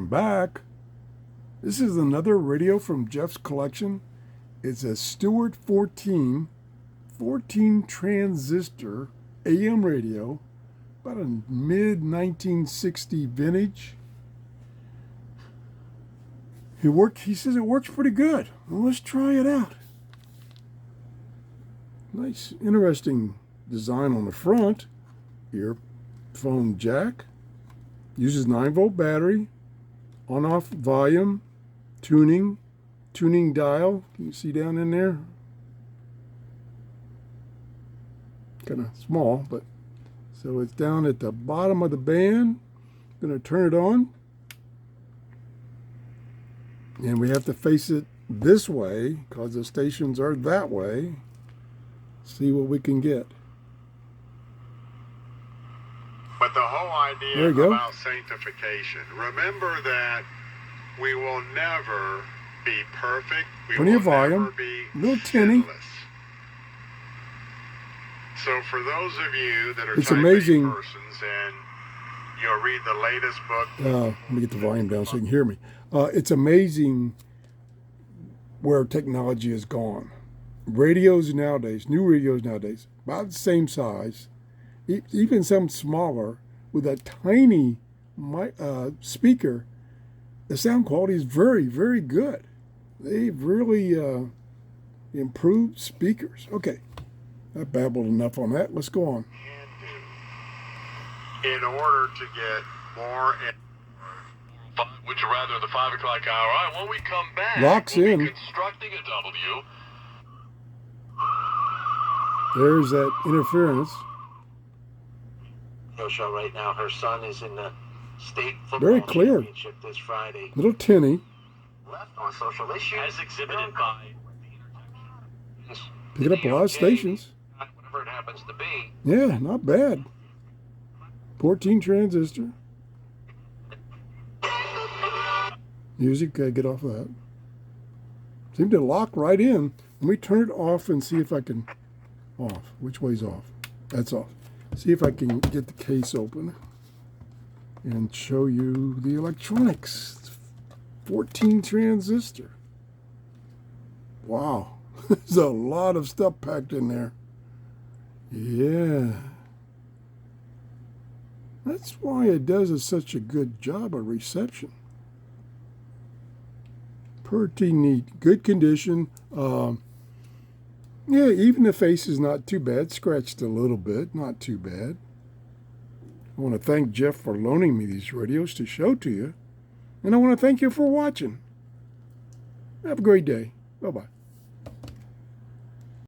I'm back. This is another radio from Jeff's collection. It's a STEWART 14 transistor AM radio, about a mid-1960 vintage. He says it works pretty good. Well, let's try it out. Nice, interesting design on the front. Earphone jack. Uses 9-volt battery. On-off volume. Tuning dial. Can you see down in there? Kind of small, but so it's down at the bottom of the band. Going to turn it on. And we have to face it this way because the stations are that way. See what we can get. But the whole idea about sanctification, remember that we will never be perfect. Plenty of volume, little tinny. So for those of you that are it's amazing. Persons and you'll read the latest book. Let me get the volume down so you can hear me. It's amazing where technology has gone. Radios nowadays, new radios nowadays, about the same size, even some smaller, with a tiny speaker, the sound quality is very, very good. They've really improved speakers. Okay, I babbled enough on that. Let's go on. In order to get more... Would you rather the 5 o'clock hour? All right, when we come back, locks we'll in. Be constructing a W. There's that interference. No show right now. Her son is in the state football Very clear. championship this Friday. Little tinny. Left on social issues. As exhibited by. Picking up a lot of stations. Whatever it happens to be. Yeah, not bad. 14 transistor. Music, get off of that. Seemed to lock right in. Let me turn it off and see if I can... Off. Which way's off? That's off. See if I can get the case open and show you the electronics. 14 transistor. Wow. There's a lot of stuff packed in there. Yeah. That's why it does such a good job of reception. Pretty neat. Good condition. Yeah, even the face is not too bad. Scratched a little bit. Not too bad. I want to thank Jeff for loaning me these radios to show to you. And I want to thank you for watching. Have a great day. Bye-bye.